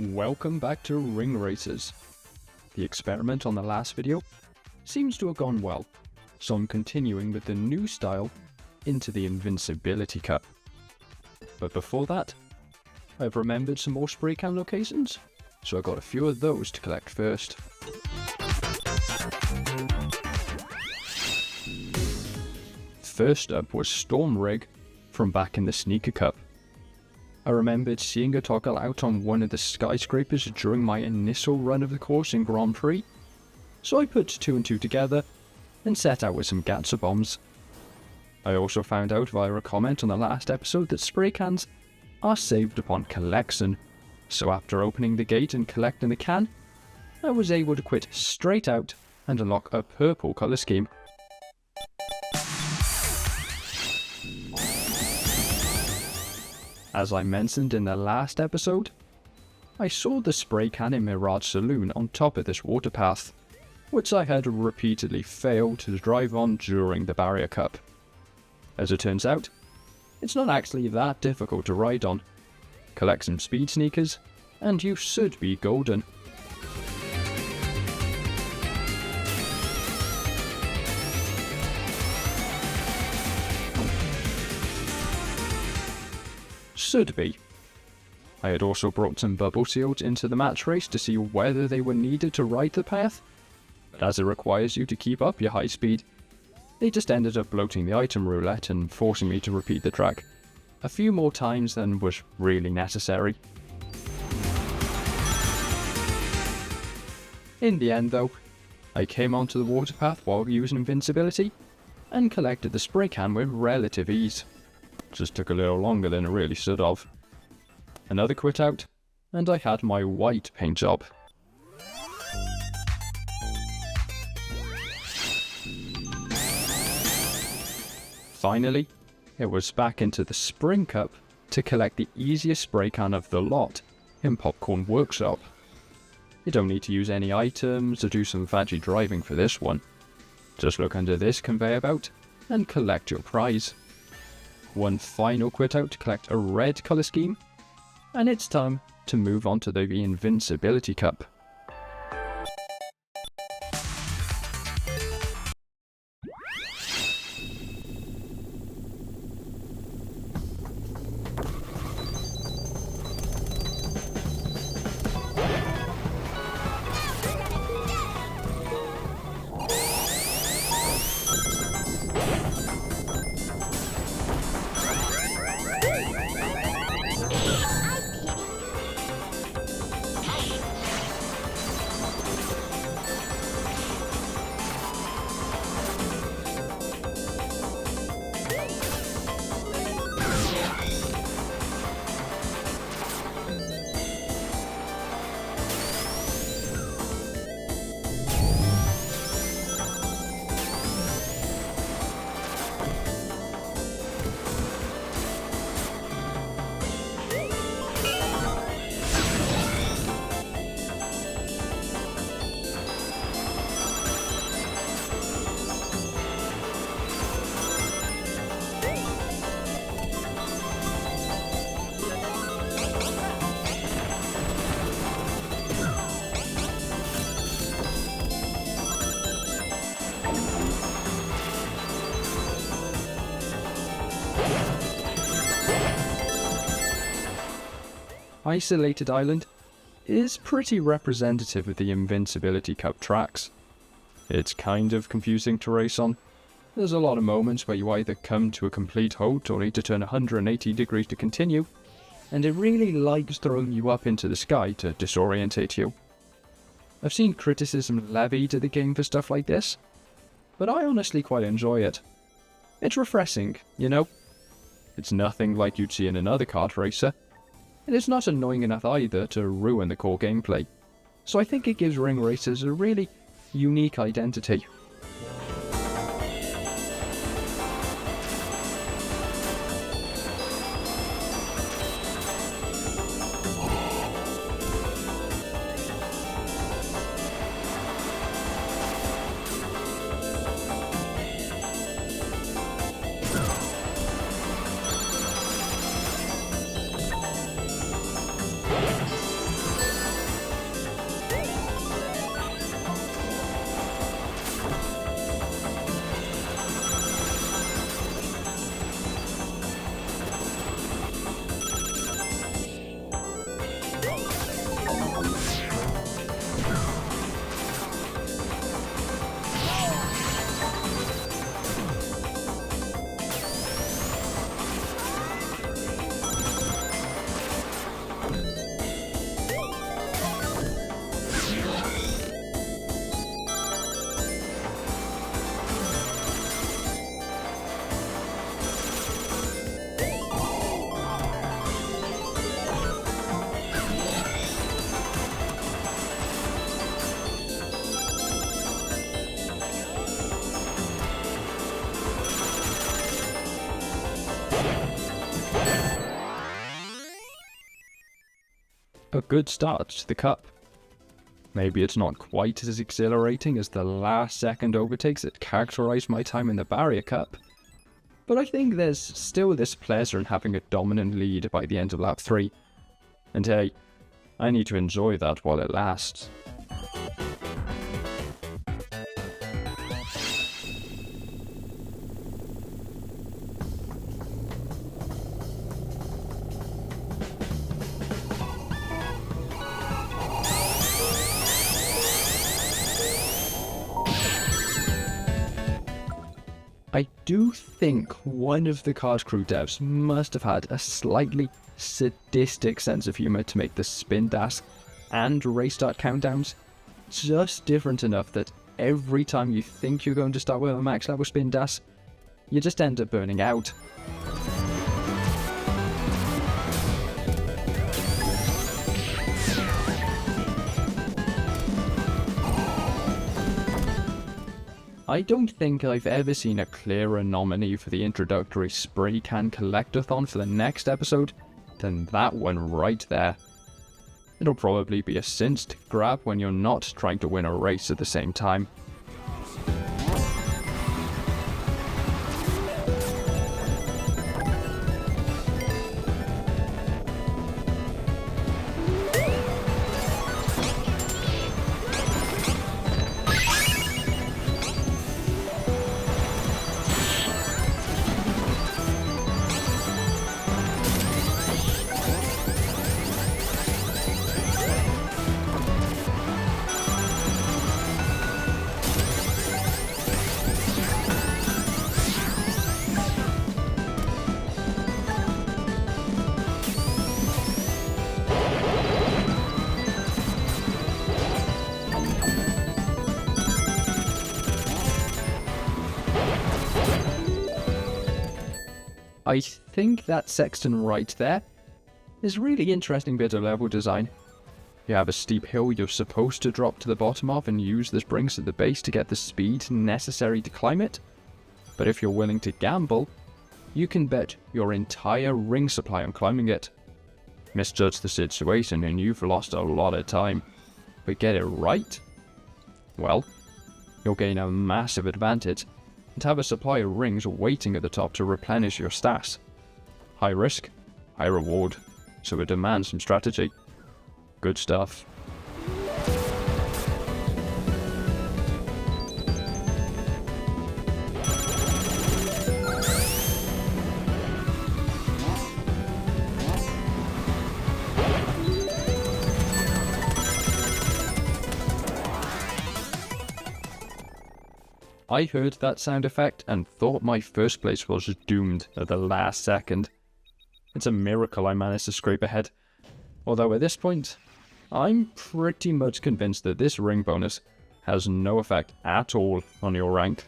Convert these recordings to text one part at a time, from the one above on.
Welcome back to Ring Races. The experiment on the last video seems to have gone well, so I'm continuing with the new style into the Invincibility Cup. But before that, I've remembered some more spray can locations, so I got a few of those to collect first. First up was Storm Rig from back in the Sneaker Cup. I remembered seeing a toggle out on one of the skyscrapers during my initial run of the course in Grand Prix, so I put two and two together and set out with some Gatsa bombs. I also found out via a comment on the last episode that spray cans are saved upon collection, so after opening the gate and collecting the can, I was able to quit straight out and unlock a purple colour scheme. As I mentioned in the last episode, I saw the spray can in Mirage Saloon on top of this water path, which I had repeatedly failed to drive on during the Barrier Cup. As it turns out, it's not actually that difficult to ride on. Collect some speed sneakers, and you should be golden. Should be. I had also brought some bubble seals into the match race to see whether they were needed to ride the path, but as it requires you to keep up your high speed, they just ended up bloating the item roulette and forcing me to repeat the track a few more times than was really necessary. In the end though, I came onto the water path while using invincibility and collected the spray can with relative ease. Just took a little longer than it really should have. Another quit out, and I had my white paint job. Finally, it was back into the Spring Cup to collect the easiest spray can of the lot in Popcorn Workshop. You don't need to use any items or do some fancy driving for this one. Just look under this conveyor belt and collect your prize. One final quit out to collect a red colour scheme, and it's time to move on to the Invincibility Cup. Isolated Island is pretty representative of the Invincibility Cup tracks. It's kind of confusing to race on. There's a lot of moments where you either come to a complete halt or need to turn 180 degrees to continue, and it really likes throwing you up into the sky to disorientate you. I've seen criticism levied at the game for stuff like this, but I honestly quite enjoy it. It's refreshing, you know? It's nothing like you'd see in another kart racer, and it's not annoying enough either to ruin the core gameplay, so I think it gives ring races a really unique identity. a good start to the Cup. Maybe it's not quite as exhilarating as the last second overtakes that characterised my time in the Barrier Cup, but I think there's still this pleasure in having a dominant lead by the end of lap 3, and hey, I need to enjoy that while it lasts. I do think one of the car's crew devs must have had a slightly sadistic sense of humour to make the spin dash and race start countdowns just different enough that every time you think you're going to start with a max level spin dash, you just end up burning out. I don't think I've ever seen a clearer nominee for the introductory spray can collectathon for the next episode than that one right there. It'll probably be a cinch to grab when you're not trying to win a race at the same time. I think that sexton right there is a really interesting bit of level design. You have a steep hill you're supposed to drop to the bottom of and use the springs at the base to get the speed necessary to climb it. But if you're willing to gamble, you can bet your entire ring supply on climbing it. Misjudge the situation and you've lost a lot of time. But get it right? Well, you'll gain a massive advantage and have a supply of rings waiting at the top to replenish your stats. High risk, high reward, so it demands some strategy. Good stuff. I heard that sound effect and thought my first place was doomed at the last second. It's a miracle I managed to scrape ahead, although at this point, I'm pretty much convinced that this ring bonus has no effect at all on your rank.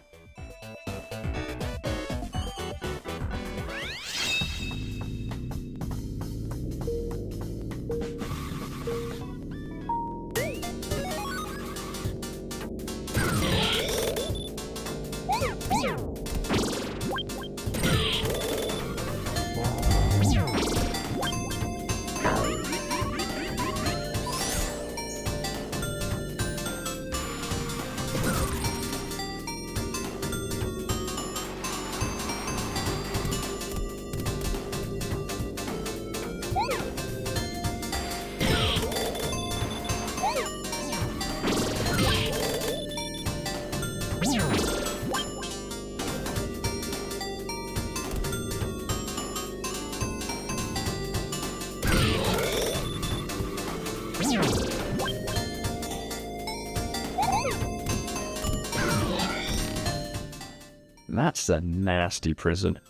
That's a nasty prison.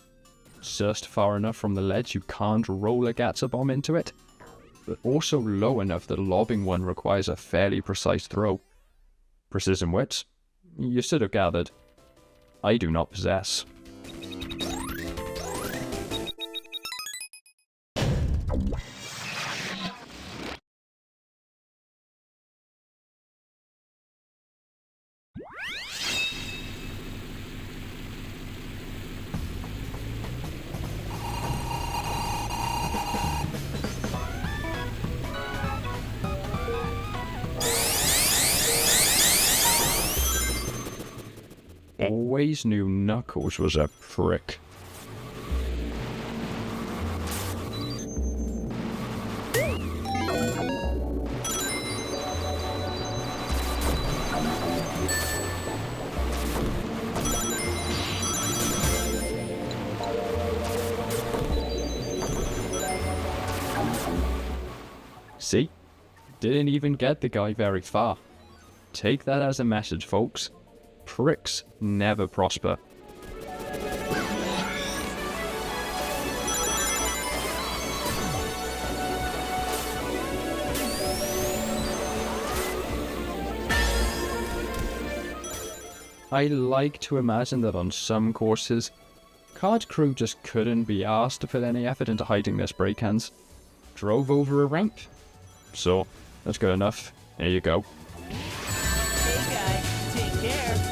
Just far enough from the ledge you can't roll a Gatsa bomb into it, but also low enough that lobbing one requires a fairly precise throw. Precision wits? You should have gathered. I do not possess. always knew Knuckles was a prick. See? Didn't even get the guy very far. Take that as a message, folks. Pricks never prosper. I like to imagine that on some courses, card crew just couldn't be asked to put any effort into hiding their spray cans. Drove over a ramp. So, that's good enough. Here you go. Hey guys, take care.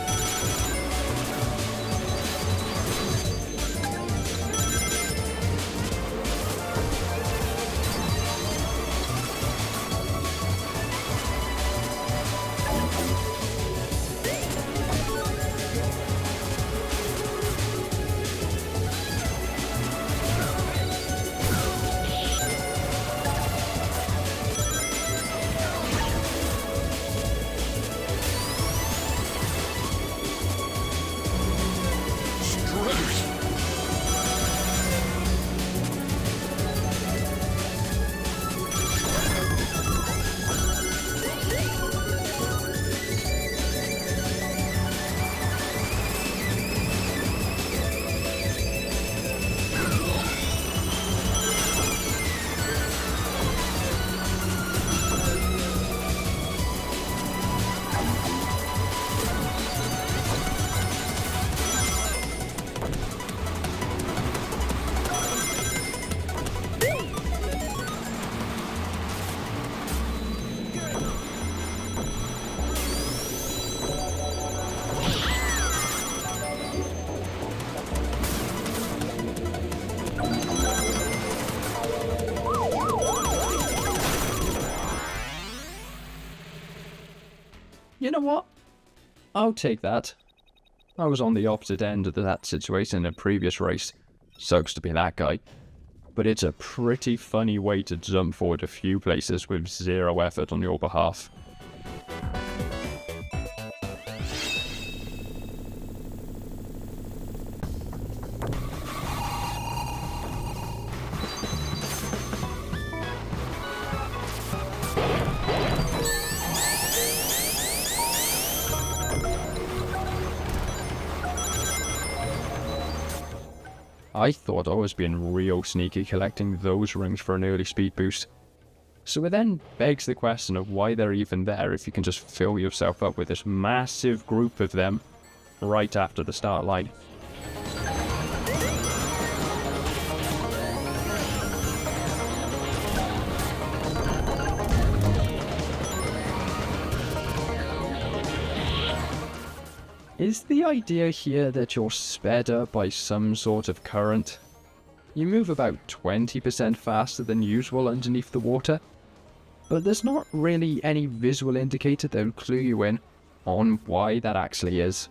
You know what? I'll take that. I was on the opposite end of that situation in a previous race. Sucks to be that guy. But it's a pretty funny way to jump forward a few places with zero effort on your behalf. I thought I was being real sneaky collecting those rings for an early speed boost. So it then begs the question of why they're even there if you can just fill yourself up with this massive group of them right after the start line. Is the idea here that you're sped up by some sort of current? You move about 20% faster than usual underneath the water, but there's not really any visual indicator that will clue you in on why that actually is.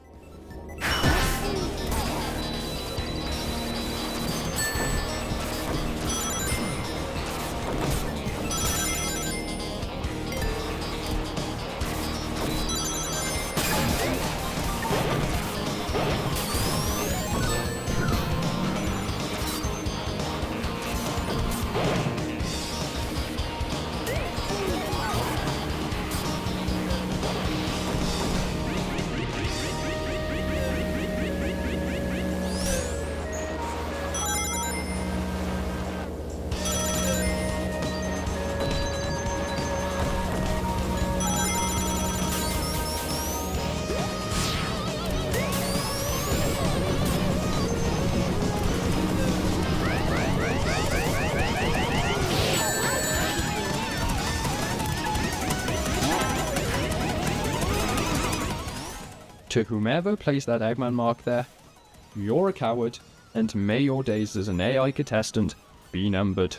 To whomever placed that Eggman mark there, you're a coward, and may your days as an AI contestant be numbered.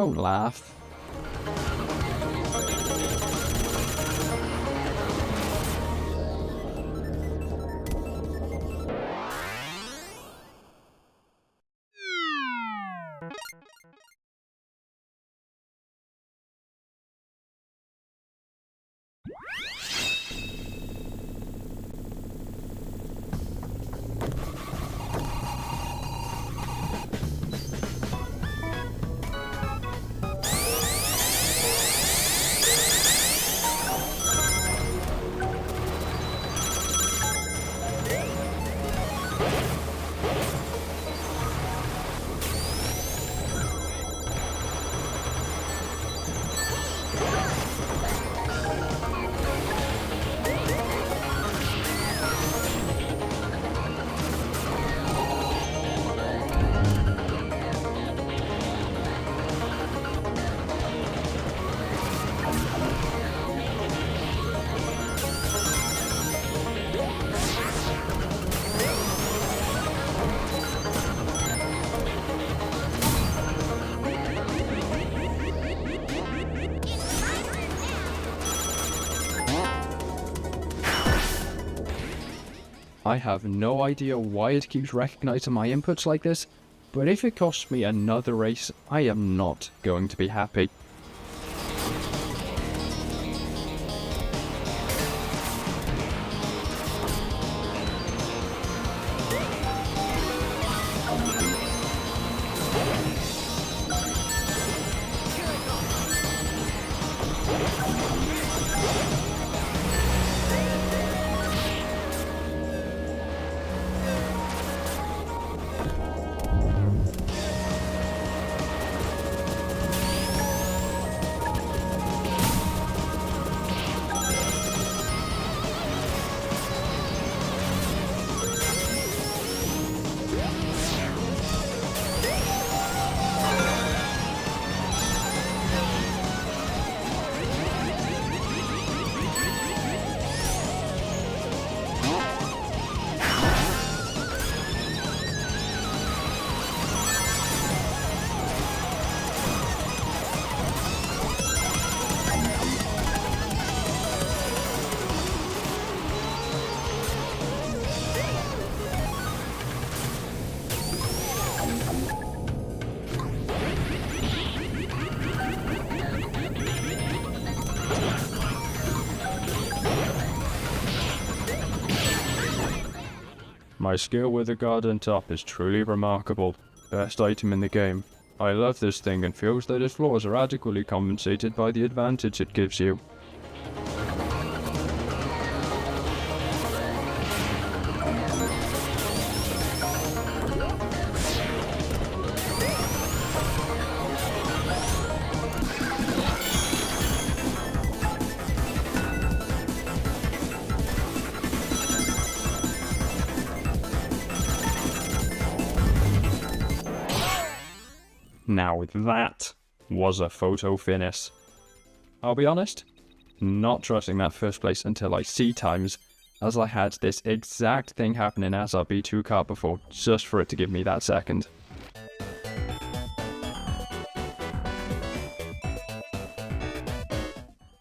Don't laugh. I have no idea why it keeps recognizing my inputs like this, but if it costs me another race, I am not going to be happy. My skill with the garden top is truly remarkable. Best item in the game. I love this thing and feels that its flaws are adequately compensated by the advantage it gives you. Now that was a photo finish. I'll be honest, not trusting that first place until I see times, as I had this exact thing happen in SRB2 kart before, just for it to give me that second.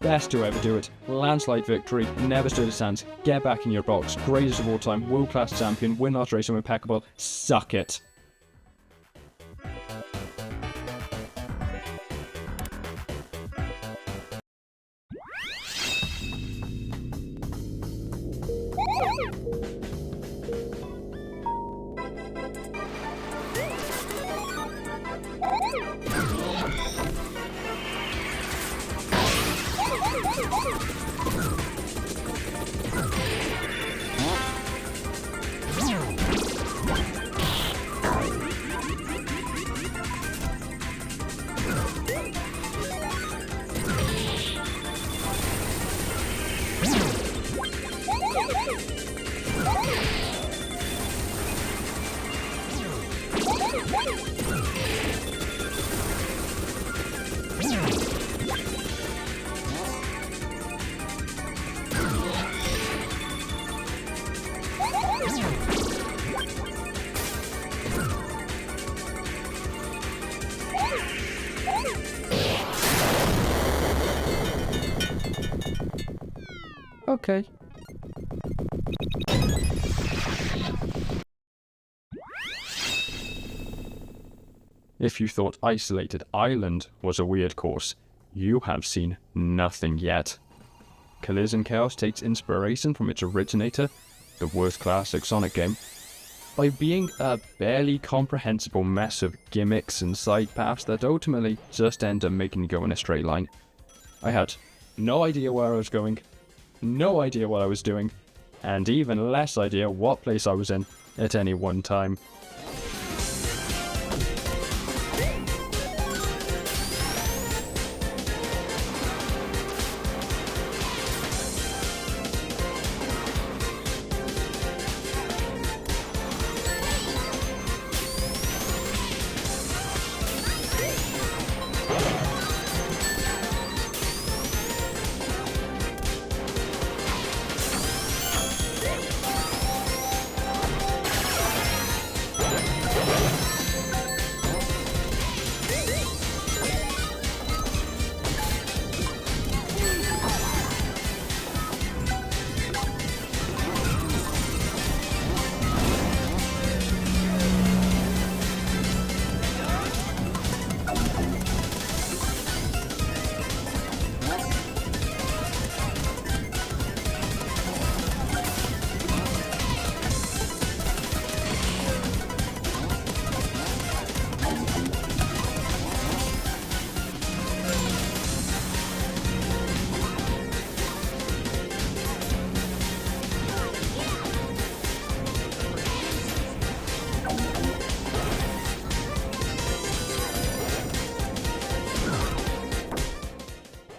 Best to ever do it. Landslide victory, never stood a chance, get back in your box, greatest of all time, world class champion, win last race, impeccable, suck it. Okay. If you thought Isolated Island was a weird course, you have seen nothing yet. Collision Chaos takes inspiration from its originator, the worst classic Sonic game, by being a barely comprehensible mess of gimmicks and side paths that ultimately just end up making you go in a straight line. I had no idea where I was going, no idea what I was doing, and even less idea what place I was in at any one time.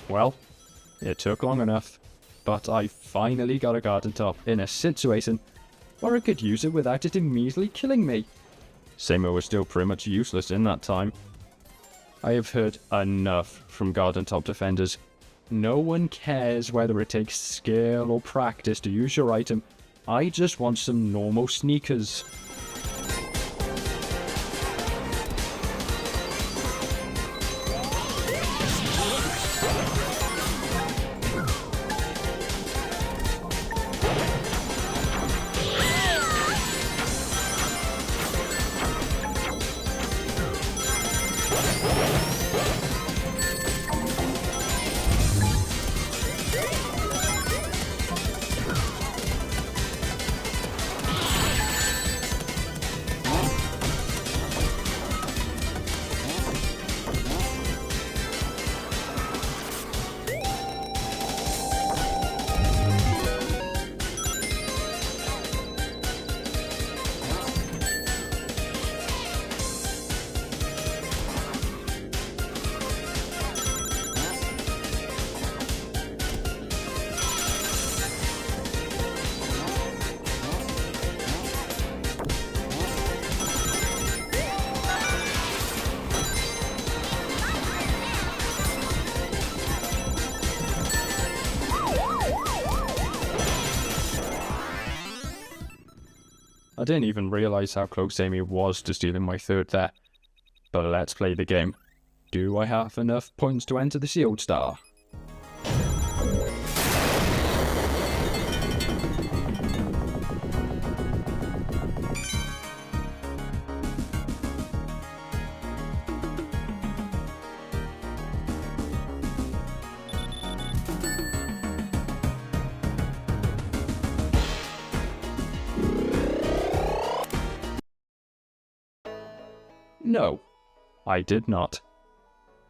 Well, it took long enough, but I finally got a garden top in a situation where I could use it without it immediately killing me. Samo was still pretty much useless in that time. I have heard enough from garden top defenders. No one cares whether it takes skill or practice to use your item. I just want some normal sneakers. I didn't even realize how close Amy was to stealing my third there. But let's play the game. Do I have enough points to enter the Shield Star? No, I did not.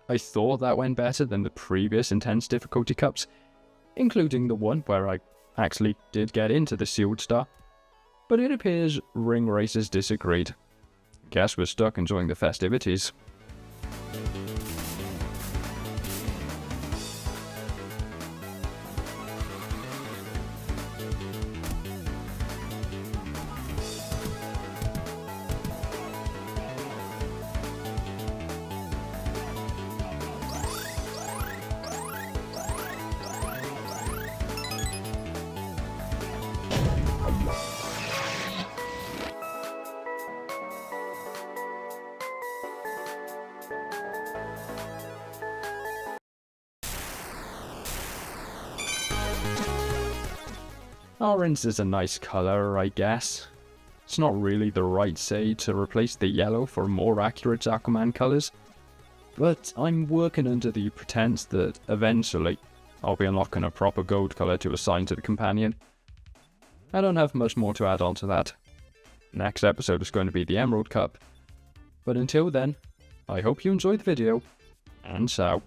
I thought that went better than the previous intense difficulty cups, including the one where I actually did get into the Shield Star, but it appears ring racers disagreed. Guess we're stuck enjoying the festivities. Orange is a nice colour, I guess. It's not really the right shade to replace the yellow for more accurate Aquaman colours, but I'm working under the pretense that eventually I'll be unlocking a proper gold colour to assign to the companion. I don't have much more to add on to that. Next episode is going to be the Emerald Cup. But until then, I hope you enjoyed the video, and ciao.